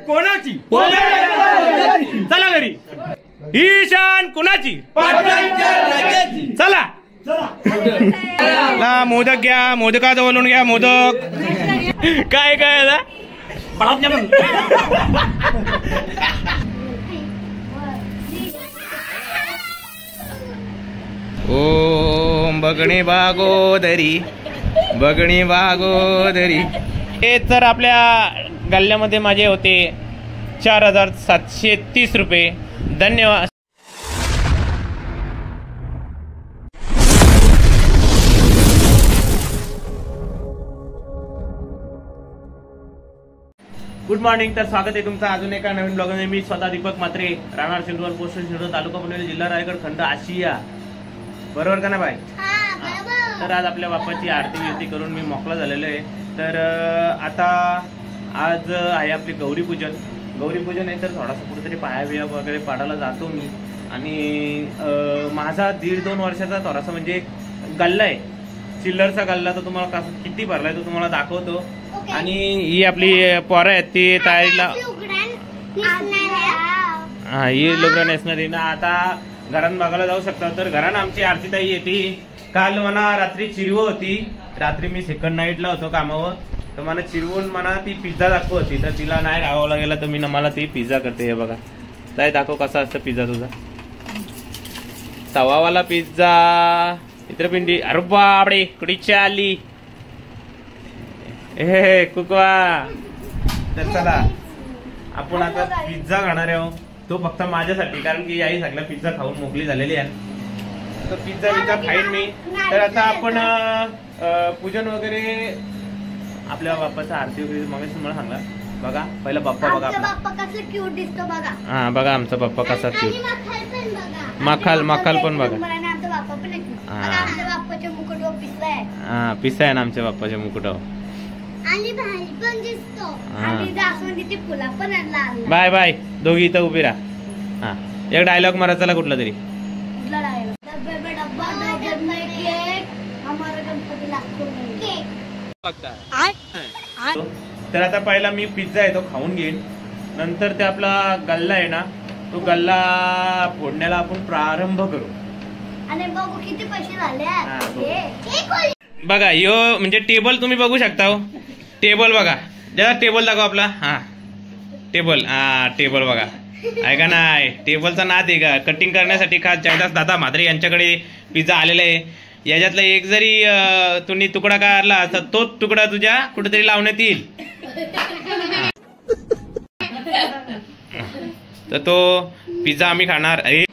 कोणाची? चला घरी. ही शान कोणाची? चला ना. मोदक घ्या, मोदकाजवळून घ्या मोदक. काय काय आता ओम बगणे बागोदरी, बगणे बागोदरी. हे तर आपल्या गल्ल्यामध्ये माझे होते 4730 रुपये. धन्यवाद. Good morning. तर स्वागत आहे तुमचं अजून एका नवीन ब्लॉगमध्ये. मी स्वतः दीपक म्हात्रे, राहणार सिंधुवर, पोस्ट सिंधू, तालुका पनवेल, जिल्हा रायगड, खंड आशिया. बरोबर का ना बाई? तर आज आपल्या बाप्पाची आरती विरती करून मी मोकळा झालेलो आहे. तर आता आज आहे आपली गौरीपूजन. गौरीपूजन आहे तर थोडासा कुठेतरी पाया बिया वगैरे पाडायला जातो मी. आणि माझा 1.5-2 वर्षाचा थोडासा म्हणजे गल्ला आहे, चिल्लरचा गल्ला. तर तुम्हाला किती भरलाय तो तुम्हाला दाखवतो. आणि ही आपली पोरं आहेत ती तयारीला, हा ही लुगडा नेसणार आहे ना. आता घरात बघायला जाऊ शकता. तर घरानं आमची आरती ताई येते. काल मला रात्री चिरव होती. रात्री मी सेकंड नाईटला होतो कामावर. तर मला चिरवून मला ती पिझ्झा दाखव होती. तर तिला नाही राहावं गेला तर मी मला ती पिझ्झा करते. हे बघा ताई, दाखव कसा असतं पिझ्झा तुझा. तवावाला पिझ्झा, चित्रपिंडी. अरे बापडे कुठीची आली हे कुकवा. तर चला आपण आता पिझ्झा खाणार आहोत. तो फक्त माझ्यासाठी, कारण की आई सगळ्या पिझ्झा खाऊन मोकळी झालेली आहे. तर पिझ्झा खाईन मी. तर आता आपण पूजन वगैरे आपल्या बाप्पाचा आरती वगैरे मग तुम्हाला सांगला. बघा पहिला बाप्पा बघा क्यूट दिसतो बघा. हा बघा आमचा बाप्पा कसा क्यूट. मखाल पण बघा. हा पिस्सा आहे ना आमच्या बाप्पाच्या मुकुटावर. बाय बाय दोघी इथं उभी राहा. हा एक डायलॉग मारा चला कुठला तरी. तर आता पहिला मी पिझ्झा आहे तो खाऊन घेईन. नंतर ते आपला गल्ला आहे ना, तो गल्ला फोडण्याला आपण प्रारंभ करू. आणि बघू किती पैसे झाले. बघा यो म्हणजे टेबल तुम्ही बघू शकता. हो टेबल बघा, जरा टेबल दाखव आपला. हा टेबल, हा टेबल बघा. आहे का नाही? टेबलचा नाद आहे का? कटिंग करण्यासाठी खास जयदास दादा म्हात्रे यांच्याकडे पिझ्झा आलेला आहे. याच्यातला एक जरी तुम्ही तुकडा काढला तर तोच तुकडा तुझ्या कुठेतरी लावण्यात येईल. तर तो पिझ्झा आम्ही खाणार आहे.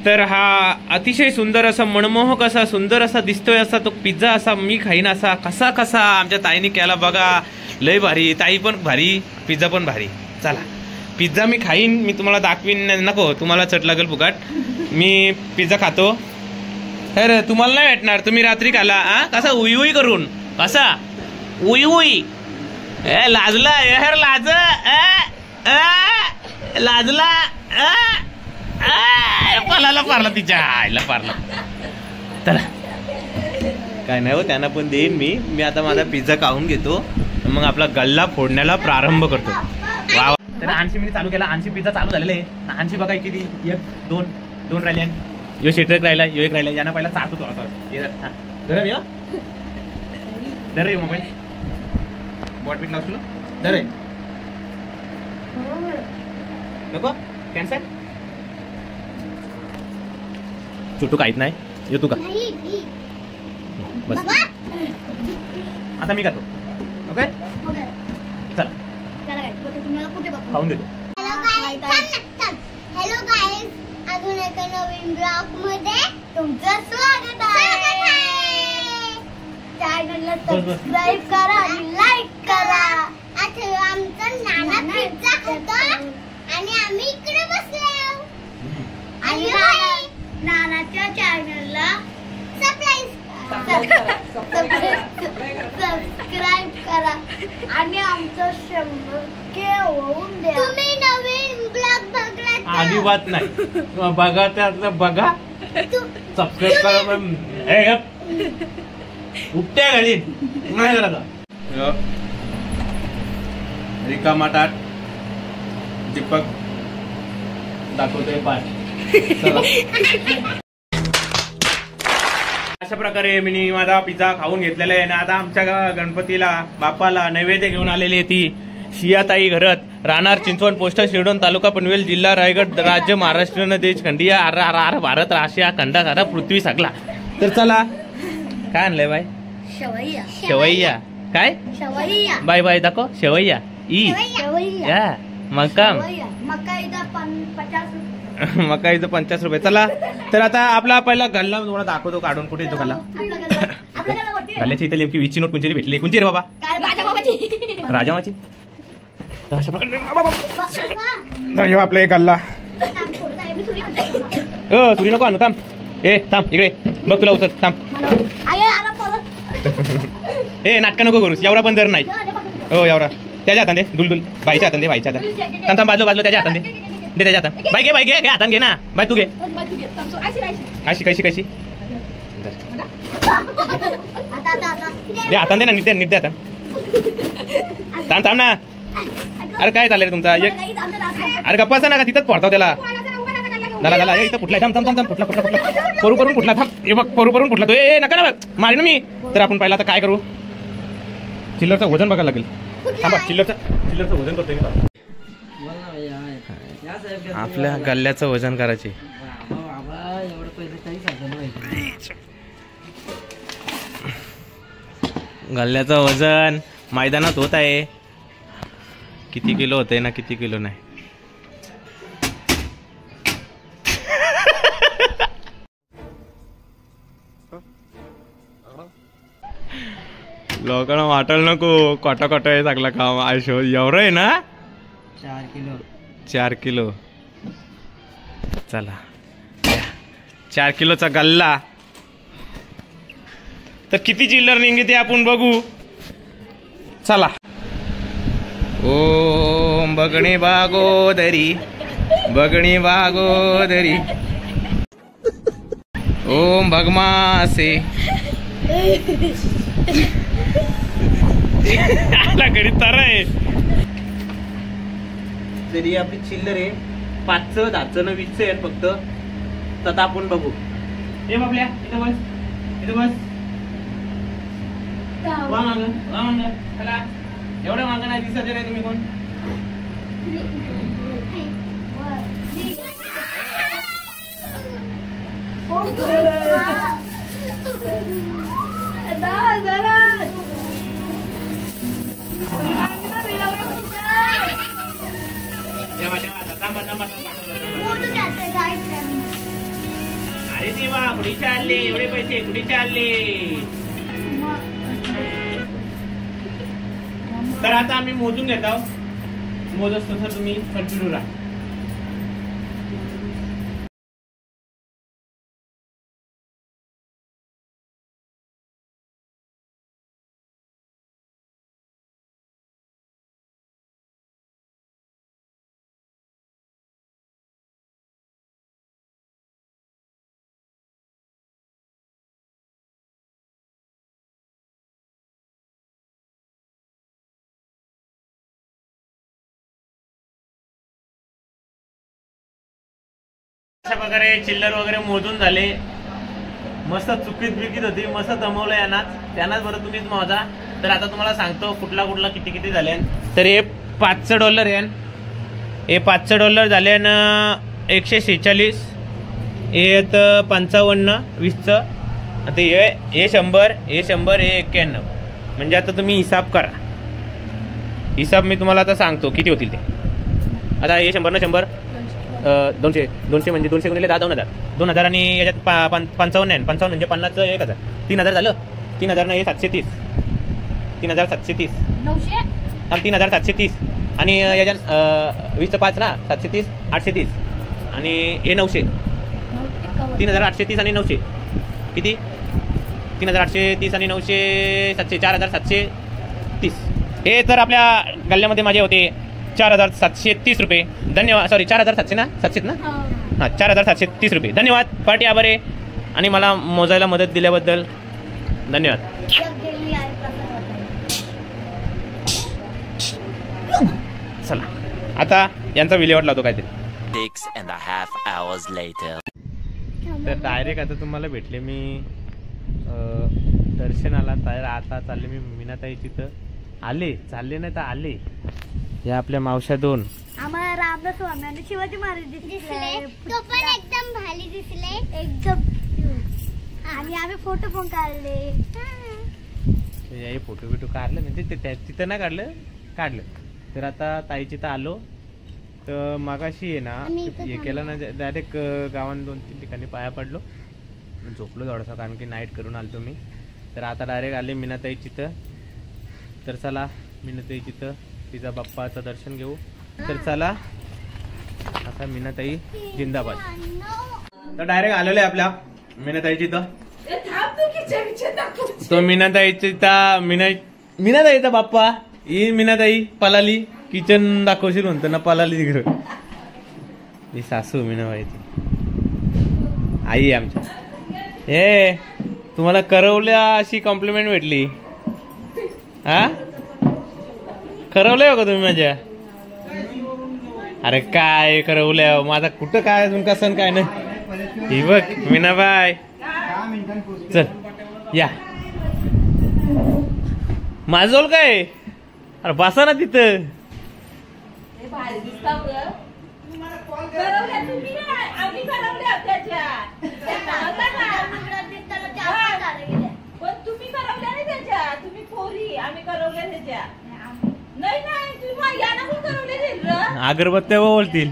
तर हा अतिशय सुंदर असा, मनमोहक असा, सुंदर असा दिसतोय असा तो पिझ्झा असा मी खाईन असा. कसा कसा आमच्या ताईने केला बघा. लय भारी. ताई पण भारी, पिझ्झा पण भारी. चला पिझ्झा मी खाईन, मी तुम्हाला दाखवीन. नको तुम्हाला चट लागेल फुकट. मी पिझ्झा खातो. तर तुम्हाला नाही भेटणार, तुम्ही रात्री खाला. हा कसा उई उई करून, कसा उई उई. लाजला यार, लाज लाजला. पलाला पारला तिच्या आईला पारला. चला काय नाही हो, त्यांना पण देईन मी. आता माझा पिझ्झा खाऊन घेतो, मग आपला गल्ला फोडण्याला प्रारंभ करतो. वा. तर 80 मिनिट चालू केला. 80 पिझ्झा चालू झालेले आहे. 80 बघा किती, 1 2 राहिले. यो शेटर एक राहिला, यो एक राहिला. यांना पहिला चालतो थोडासा. धर मी धर रे मोबाईल. बॉटपीट लावतो धर रे. नको कॅन्सल. छोटू काहीच नाही. येतो का बस. आता मी खातो. ओके चल खाऊन देतो. हॅलो गाईज, अजून एका नवीन ब्लॉग मध्ये तुमचं स्वागत आहे. चॅनलला सबस्क्राईब करा आणि लाईक करा. आता आमचा नाना पिझ्झा खातो आणि आम्ही इकडे बसलो. आणि नानाच्या चॅनलला सबस्क्राईब करा आणि आमचं 100K होऊन द्या. तुम्ही नवीन ब्लॉग बघला अजिबात नाही बघा, त्यातलं बघा. सबस्क्राईब करा. उपट्या घाली नाही करायचा. रिकामा ताट दीपक दाखवतोय पाठ. अशा प्रकारे मी माझा पिझ्झा खाऊन घेतलेला आहे ना. आता आमच्या गणपतीला बाप्पाला नैवेद्य घेऊन आलेली आहे ती शियाताई घरत, राहणार चिंचवड, पोस्ट शिरडोन, तालुका पनवेल, जिल्हा रायगड, राज्य महाराष्ट्र, देश खंडीय आर भारत, आशिया खंडा सारा पृथ्वी सगळा. तर चला काय आणलंय बाय? शेवैया. शेवैया. काय? शेवैया. बाय बाय दाखव. शेवैया ई या मक्का मकाईचं 50 रुपये. चला तर आता आपला पहिला गल्ला तुम्हाला दाखवतो काढून. कुठे येतो गल्ला? गल्ल्याची इथे नेमकी 20ची नोट कुंची भेटली. कुंची रे बाबा? राजामाची. आपला एक गल्ला. तुरी नको आणू. थांब ए थांब इकडे बघ तुला उचल. थांब ए नाटक नको करूस. एवढा पण दर नाही. हो एवढा त्याच्या हातात दे. दुलदुल बाईच्या हातात दे. बाईच्या हातात. थांब थांब बाजू बाजू त्याच्या हातात दे. दे त्याच्या हातात. बाई घे बाई घे हातात घे ना. बाई तू घे. अशी कशी कशी दे हातात दे ना. नीट नीट दे आता. थांब थांब ना. अरे काय चाललंय तुमचा? अरे गप्पाचा ना का तिथंच पडतो त्याला. झाला झाला इथं फुटला. थांब थांब थांब फुटला फुटला फुटला परू करून फुटला. थांब हे बघ परू करून फुटला तो. ए नका ना बघ मारी ना मी. तर आपण पहिला आता काय करू? चिल्लरचं वजन बघायला लागेल. थांबा चिल्लरचं वजन करतोय मी. आपल्या गल्ल्याचं वजन करायचे. गल्ल्याचं वजन मैदानात होत आहे. किती किलो होतंय ना किती किलो नाही. लोकांना वाटायला नको कोटा कोटा आहे चांगला काम. आयशो एवढं आहे ना. 4 किलो. चला 4 किलोचा गल्ला. तर किती चिल्लर निघते आपण बघू. चला. ओम बगणे बागोदरी बगणे बागोदरी ओम भगमासे. आला घरी तर आहे. तरी आपली चिल्लर आहे 5, 10, 20 आहेत फक्त. तर आपण बघू. हे बाबल्या इथं बस. इथं बस. एवढं मागं नाही दिसत नाही. तुम्ही कोण? अरे देवा कुठे चालले एवढे पैसे? कुठे चालले? तर आता आम्ही मोजून घेत आहोत. मोजत तसं तुम्ही कंटिन्यू राहा. अशा प्रकारे चिल्लर वगैरे मोजून झाले. मस्त चुकीत बिकीत होती. मस्त जमवलं यांनाच. त्यांनाच बरं तुम्हीच मोजा. तर आता तुम्हाला सांगतो कुठला कुठला किती किती झाले. तर हे $5 आहे. हे $5 झाले ना 146. हे तर 55 20चं. आता हे 100 हे 100 हे 91. म्हणजे आता तुम्ही हिसाब करा. हिसाब मी तुम्हाला आता सांगतो किती होतील ते. आता हे 100 ना 100 200 म्हणजे 200 गुणिले 10 2000. 2000 आणि याच्यात 55 आहे. 55 म्हणजे 50 1000. 3000 झालं. 3000 ना हे 730. 3730 3730 आणि याच्यात 20चं 5 ना 730 830 आणि हे 900. 3830 आणि 900 किती? 3830 आणि 900 700 4730. हे तर आपल्या गल्ल्यामध्ये माझे होते 4730 रुपये. धन्यवाद. सॉरी 4700 ना 700 ना. हां 4730 रुपये. धन्यवाद. पार्टी आभार आहे आणि मला मोजायला मदत दिल्याबद्दल धन्यवाद. चला आता यांचा विल्हेवाट लावतो काहीतरी. 6.5 hours later. तर डायरेक्ट आता तुम्हाला भेटले मी दर्शनाला. तर आता चालले मी मीनाताईची तर चालले नाही तर आले. या आपल्या मावश्या दोन. आम्हाला रामदास स्वामी आणि शिवाजी महाराज दिसले. तो पण एकदम भारी दिसले एकदम. आणि आम्ही फोटो पण काढले. फोटो बिटो काढलं म्हणजे तिथं नाही काढलं. तर आता ताईची तर आलो. तर मागाशी आहे ना हे केलं ना डायरेक्ट गावात 2-3 ठिकाणी पाया पडलो. झोपलो थोडासा कारण की नाईट करून आलतो मी. तर आता डायरेक्ट आले मीनाताईची तर चला मीनाताईची तिचा बाप्पाचं दर्शन घेऊ. तर चला आता मीनाताई जिंदाबाद. तर डायरेक्ट आलेलो आहे आपल्या मीनाताईची तो मीनाताईचा बाप्पा ही मीनाताई पलाली किचन दाखवशील म्हणतो ना पलाली तिकडं. ही सासू मीनाबाईची आई आमच्या. हे तुम्हाला करवल्या अशी कॉम्प्लिमेंट भेटली. हा करवलंय हो का तुम्ही माझ्या? अरे काय करवल्या माझा कुठं काय अजून कसं काय नाही. ही बघ मीनाबाई चल या माझोल काय. अरे बसा ना तिथं. अगरबत्त्या बोलतील.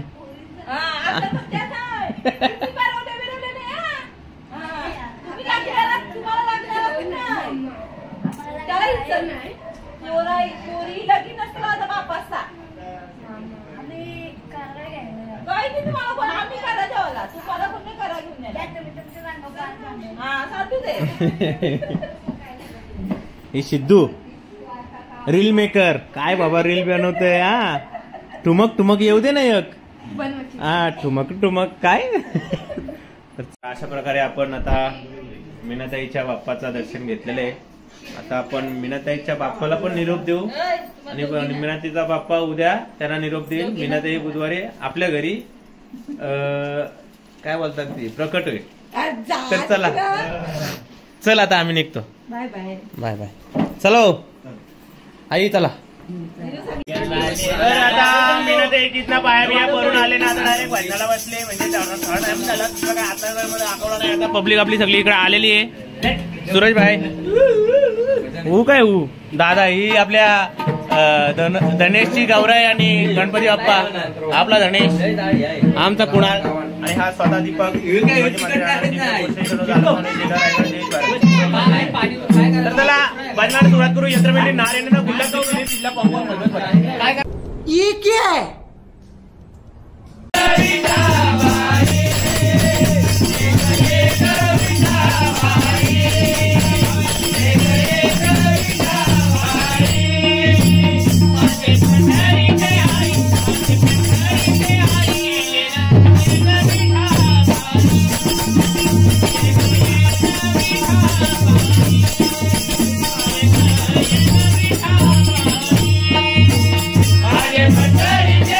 हे सिद्धू रील मेकर काय बाबा रील बनवतोय. हा ठुमक येऊ दे ना एक. हा ठुमक काय. अशा प्रकारे आपण आता मीनाताईच्या बाप्पाचं दर्शन घेतलेलं आहे. आता आपण मीनाताईच्या बाप्पाला पण निरोप देऊ आणि मीनाताईचा बाप्पा उद्या त्यांना निरोप देईल. मीनाताई बुधवारी आपल्या घरी काय बोलतात ते प्रकट होईल. तर चल आता आम्ही निघतो. Bye bye. चलो आई चला. तर आता मीनाताईचा पाया बिया करून आले ना आता डायरेक्ट भजनाला बसले. म्हणजे आता पब्लिक आपली सगळी इकडे आलेली आहे. सूरज भाई काय दादा ही आपल्या धनेशची गौराई आणि गणपती बाप्पा आपला धनेश आमचा कुणाल आणि हा स्वतः दीपक. तर त्याला भजनाला सुरुवात करू. यंत्रमेंढी नारायण गुल्ला जिल्हा पंप. ये क्या है? Hare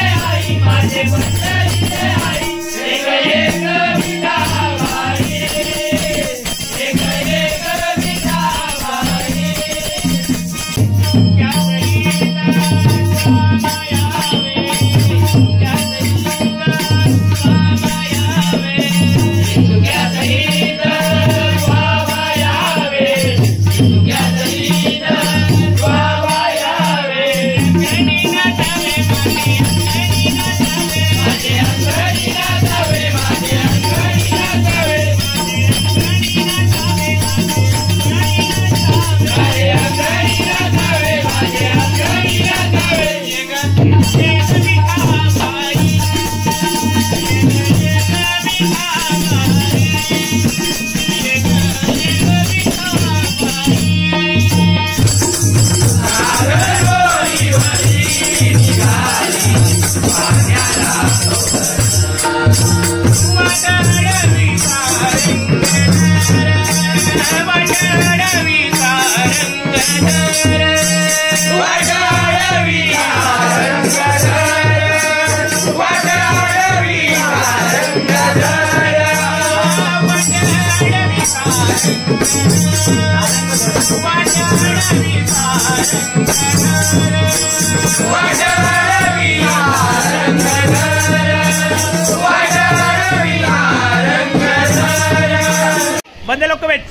बंदे लोक बेच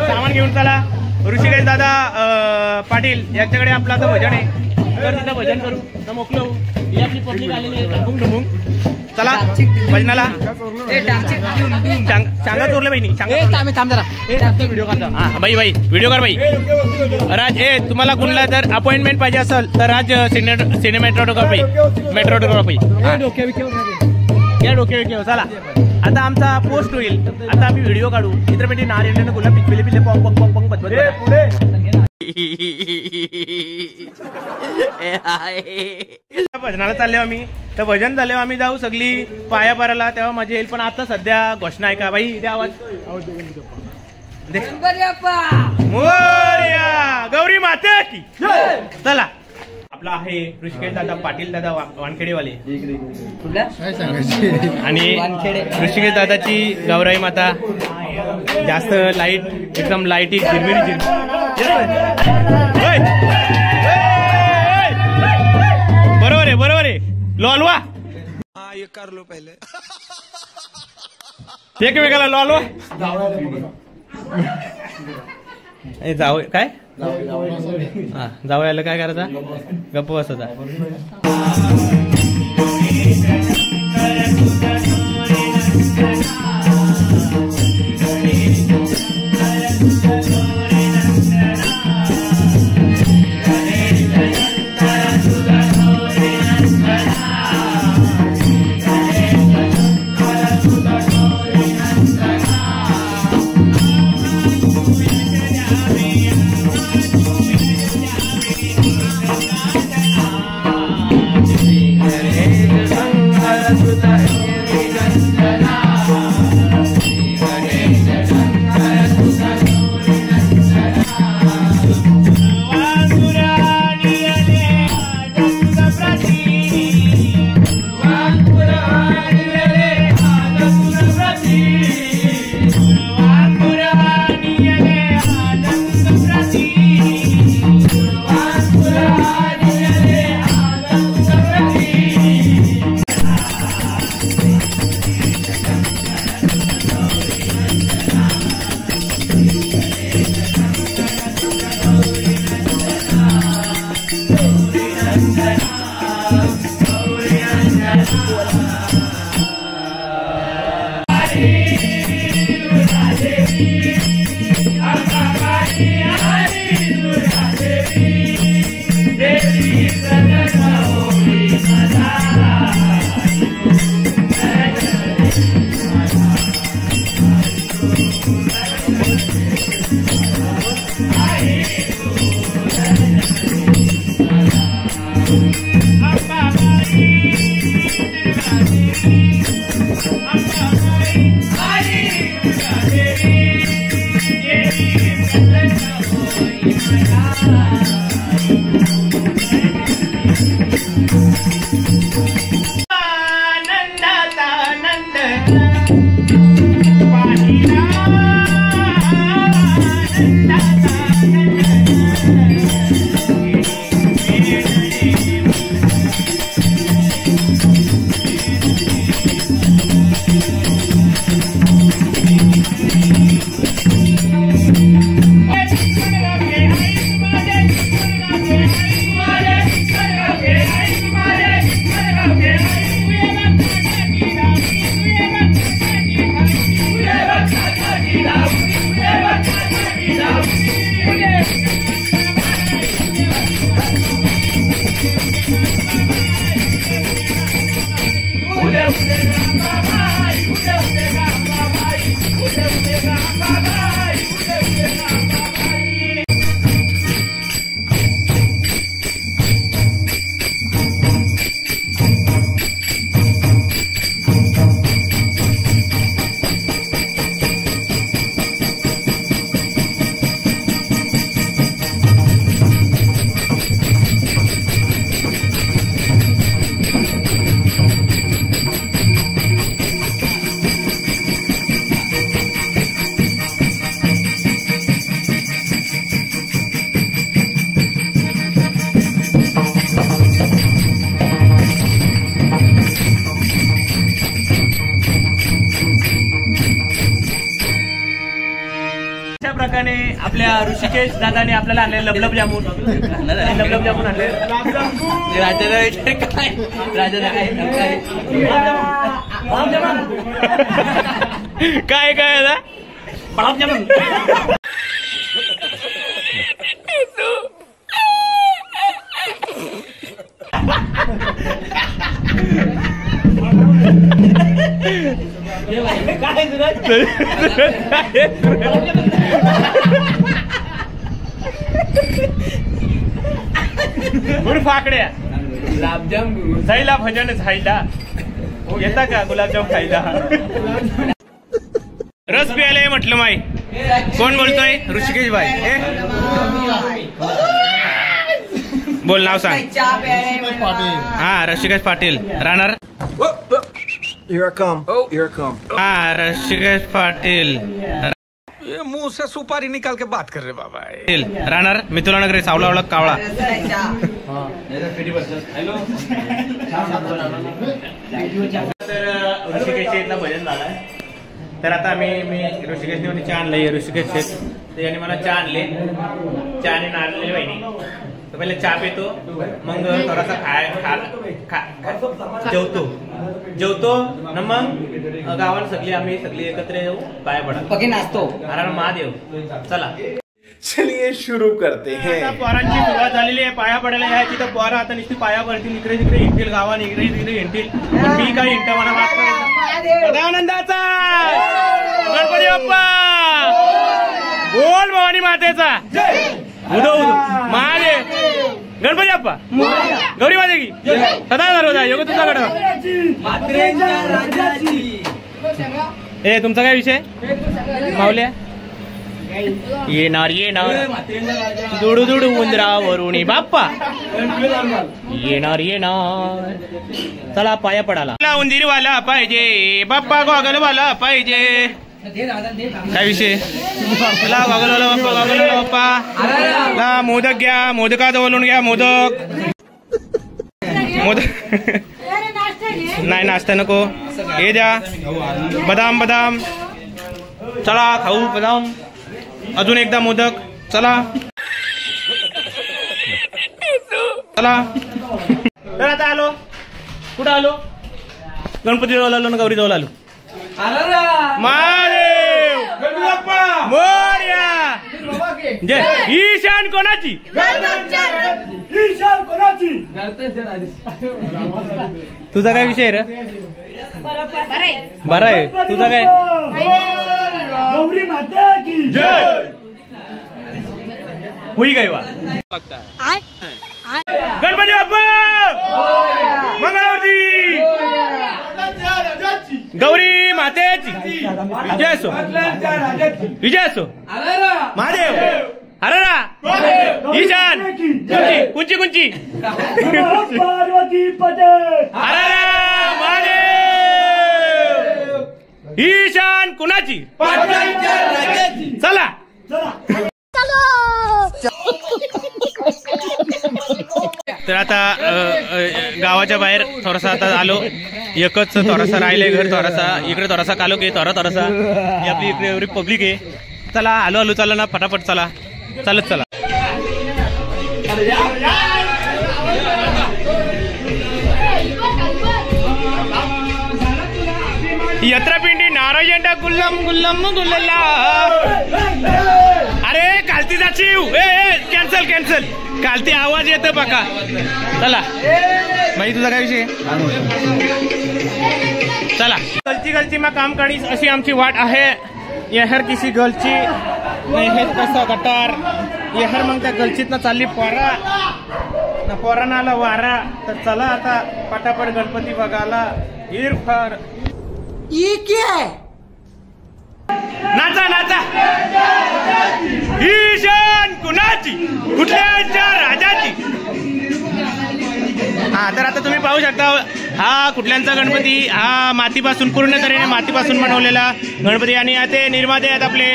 सामान घेऊन चला. ऋषिकेश दादा पाटील यांच्याकडे आपलं आता भजन आहे, तर तिथं भजन करू तर मोकलो. ही आपली पब्लिक आलेली आहे ढुंग ढुंग. चला भजनाला. सांगा चोरले बहिणी व्हिडिओ काढता. हा बाई व्हिडिओ कर बाई. राज तुम्हाला कुठला जर अपॉइंटमेंट पाहिजे असेल तर राज सिनेमॅटोग्राफी या डोक्या विके. चला आता आमचा पोस्ट होईल, आता आम्ही व्हिडिओ काढू. चित्रपटी नारायण गुलाब पिले पिले पॉंग पॉंग पॉंग पॉंग पुढे. भजनाला चालले आम्ही, तर भजन झाले आम्ही जाऊ सगळी पाया पाराला, तेव्हा मजा येईल. पण आता सध्या घोषणा आहे का बाई, द्या आवाज. मोरया गौरी माता की. चला आपला आहे ऋषिकेश दादा पाटील दादा वानखेडेवाले आणि ऋषिकेश दादाची गौराई माता. जास्त लाईट एकदम लाईटी झिरमिरी बरोबर आहे लोलवा. ये कर लो पहले. एकमेकाला लोलवा जाऊ काय हा जाऊ यायला काय करायचा, गप्प बसायचा. अशा प्रकारे आपल्या ऋषिकेश दादाने आपल्याला आणले लबलब जामून आणले. काय काय आता बळाब जामून. फाकड्या गुलाबजाम जायला भजन झायला येता का गुलाबजाम खायला. रस प्यायला म्हटलं माई. कोण बोलतोय? ऋषिकेश भाई. बोल नाव सांग. हा ऋषिकेश पाटील राहणार. Here I come. Oh, here I come. हा ऋषिकेश पाटील ये मुंह से सुपारी निकाल के बात कर रहे बाबा. राहणार मिथुला नगरी सावला ओळख कावळा. तर ऋषिकेशच्या इथला भजन झालाय. तर आता मी ऋषिकेशने चहा आणलाय. ऋषिकेश तर याने मला चहा आणले. चहाने नारळलेली बहिणी. तर पहिले चहा पितो मग थोडासा जेवतो न मग गावाला आम्ही सगळी एकत्र येऊ पाया पडा नाचतो. अरे महादेव. चला चलिए शुरू करते हैं. आता पोरांची सुरुवात झालेली आहे. पाया पडायला यायची तर पोरं आता नुसती पाया पडतील. इकडे तिकडे हिंडतील गावात. इकडे तिकडे हिंडतील. मी काय हिंडता मला मागतो. आनंदाचा गणपती बाप्पा. बोल भवानी मातेचा उदो महादेव. गणपती बाप्पा. गौरी माते की सदा सर्वदा. योग तुझ्याकडं. तुमचा काय विषय माऊल्या? येणार दुडू दुडू उंदरावरुणी बाप्पा येणार. चला पाया पडाला. उंदीरवाला पाहिजे बाप्पा. गॉगलवाला पाहिजे. काय विषय? चला गॉगलवाला बाप्पा. गॉगलवाला बाप्पा. मोदक घ्या. मोदकात बोलून घ्या. मोदक नाही नाश्ता नको. हे द्या बदाम. चला खाऊ बदाम. अजून एकदा मोदक. चला. तर आता आलो. कुठं आलो? गणपती जवळ आलो ना गौरी जवळ आलो. महादेव मोरया. जय. ईशान कोणाची? तुझा काय विषय रे? बरं आहे. तुझा काय? गौरी माता की जय. हुई गई वा. गणपती बाप्पा मंगळावरती. गौरी मातेची विजय असो. विजय असो. महादेव. हररा. ईशान कुंची पार्वती पदे. हररा महादेव. ईशान कुणाची? चला. तर आता गावाच्या बाहेर थोडासा आता आलो. एकच थोडासा राहिले घर. थोडासा इकडे थोडासा कालो की थोडासा आपली इकडे एवढी पब्लिक आहे. चला आलो चला ना फटाफट. चला चालत चला. यत्रपिंडी नारायण गुल्लम गुल्लल्ला. अरे कालती जाचीव. कॅन्सल. कालती आवाज येतो बघा. चला भाई तुझा काय विषय? चला. गलची मग काम काढीस अशी आमची वाट आहे. येहर किसी गलची हे कसं गटार येहर मग त्या गलचीत चालली पोरानं आला वारा. तर चला आता पटापट गणपती बघायला. इरफार नाचा. ईशान कुणाची? कुठल्याच्या राजाची? हा तर आता तुम्ही पाहू शकता. हा कुठल्यांचा गणपती? हा मातीपासून पूर्ण तऱ्हेने मातीपासून बनवलेला गणपती. आणि ते निर्माते आहेत आपले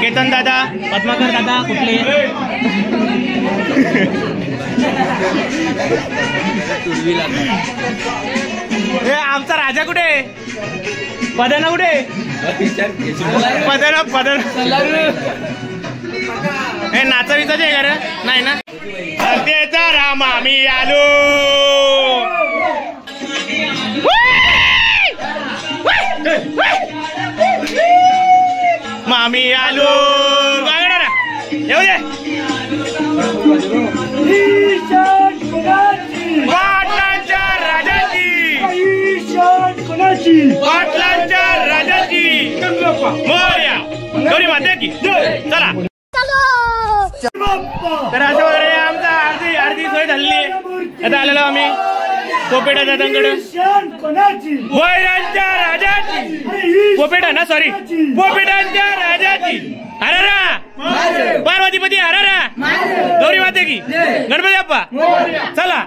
केतन दादा, पद्माकर दादा. कुठले हे आमचा राजा कुठे? पदना कुठे? पदन हे नाचा विचारचे आहे का रे? नाही ना. सत्तेचा राम आम्ही आलो. मामी आलो. येऊ दे. पाटलांच्या राजाची, पाटलांच्या राजाची मोरया गौरी माते की चला. तर अशा वगैरे आमचा अर्धी सोय झालेली आहे. आता आलेलो आम्ही पोपेटा दादांकडे. वैरांच्या राजाची, पोपेटा ना सॉरी, पोपेटांच्या राजाची हरारा, पार्वतीपती हरारा, गौरी माते की गणपती बाप्पा चला.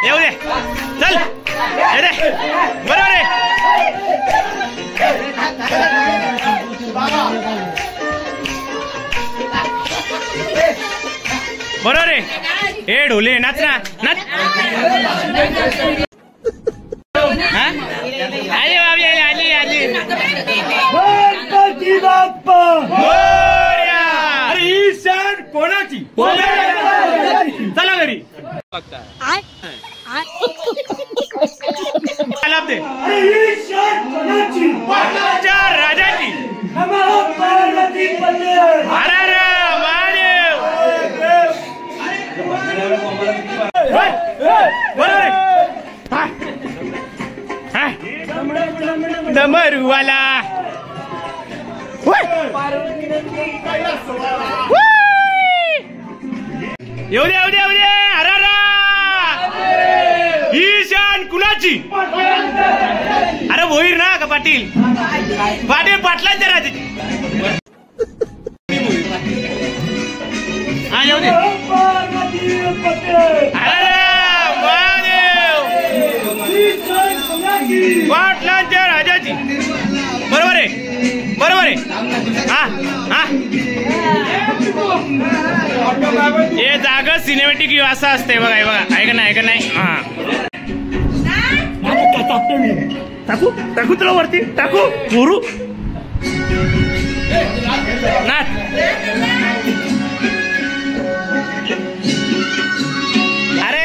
येऊ दे चल. बरोबर आहे. बरोबर आहे. हे ढोले नाच ना नाच. आली बाबी आली आली. गणपती बाप्पा मोरया. अरे ही सण कोणाची? चला घरी. पाटलांच्या राजाची डमरूवाला येऊ दे येऊ दे येऊ दे. हरारा ही शान कुणाची? अरे भोईर ना का पाटील? पाटील पाटलांच्या राजाची. हा येऊ दे. पाटलांच्या राजाची. बरोबर आहे बरोबर आहे. हा हा हे जागा सिनेमॅटिक असं असते बघा. हे बघा ऐका नाही ऐका नाही. हा टाकू टाकू तुला वरती टाकू मोरू नाच. अरे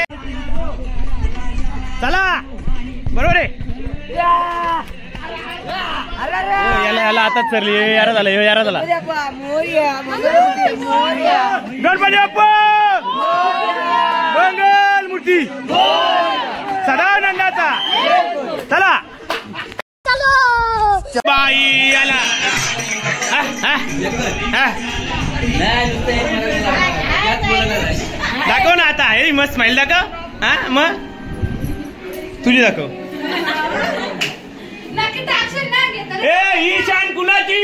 चला बरोबर आहे. याला याला आताच चरली. यारा झाला यारा झाला. गणपती बाप्पा मंगल मूर्ती सदानंदाचा. चला बाई आला. दाखव ना आता. हे मस्त स्माईल दाखव. हा मग तुझी दाखव. ही शान कुणाची?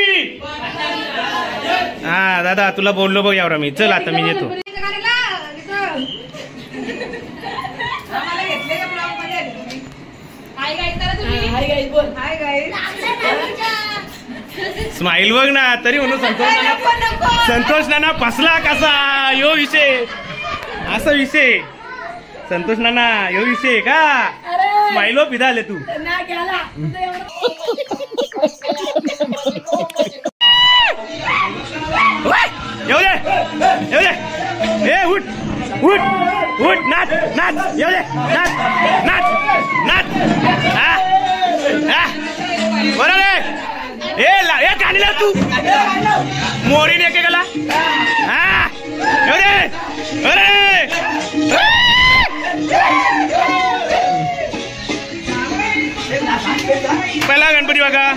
हा दादा तुला बोललो बघ यावर मी. चल आता मी येतो. स्माईल बघ ना तरी म्हणून संतोष नाना फसला कसा यो विषय. असा विषय संतोष नाना यो विषय का? स्माईलो पिधा आले तू. येऊ दे येऊ दे. हे उठ उठ उठ नाच नाच. येऊ दे नाच नाच नाच. हा हा बरोबर आहे. हे गाणी लाव तू मोरीने एके गेला. हा येऊ दे. अरे पहिला गणपती बघा.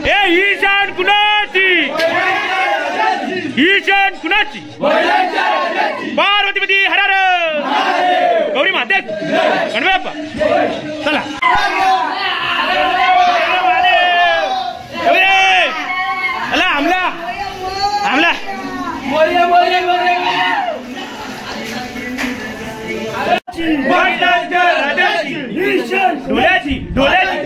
ए ही शान कुणाची? ही शान कुणाची? पार्वतीपती हरार गौरी माते गणपती बाप्पा चला. हमला हमला. पाटलांच्या राजाची ढोल्याची ढोल्याची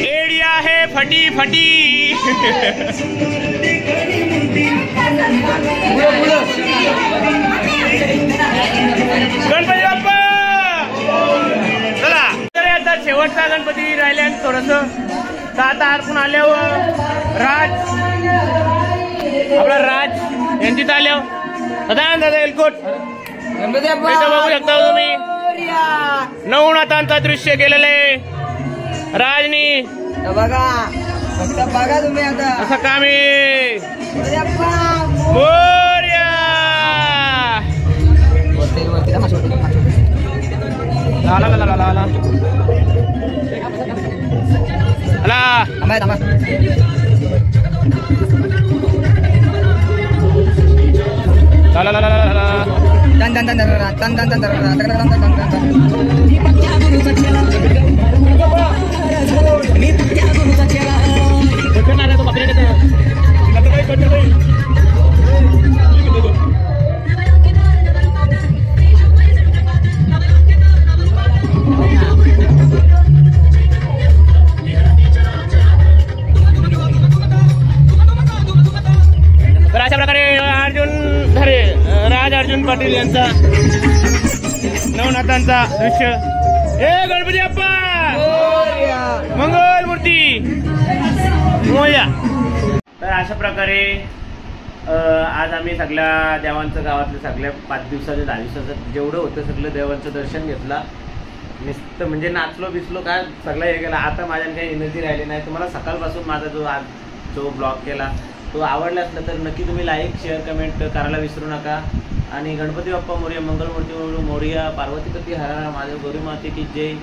एडिया है फटी फटी. गणपती बाप्पा चला. तर आता शेवटचा गणपती राहिल्या थोडस. तर आता अर्पून आल्यावर आपला राज यांची आल्यावर दादा एलकोट बघू शकता तुम्ही. नवनाथांचा दृश्य केलेले राजनी बघा बघा तुम्ही आता असं काम आहे. तर अशा प्रकारे राज अर्जुन पाटील यांचा नवनाथांचा दृश्य. हे गणपती बाप्पा मंगल मूर्ती मोया. तर अशा प्रकारे आज आम्ही सगळ्या देवांचं गावातलं सगळ्या 5 दिवसाचं 10 दिवसाचं जेवढं होतं सगळं देवांचं दर्शन घेतला. नुसतं म्हणजे नाचलो बिचलो काय सगळं हे केलं. आता माझ्या काही एनर्जी राहिली नाही. तुम्हाला सकाळपासून माझा जो ब्लॉग केला तो आवडला असला तर नक्की तुम्ही लाईक शेअर कमेंट करायला विसरू नका. आणि गणपती बाप्पा मोरया, मंगलमूर्ती मोरया, पार्वतीपती हर हर महादेव, गौरी माते की जय.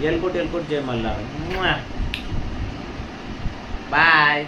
एलकोट एलकोट जय मल्हार. बाय.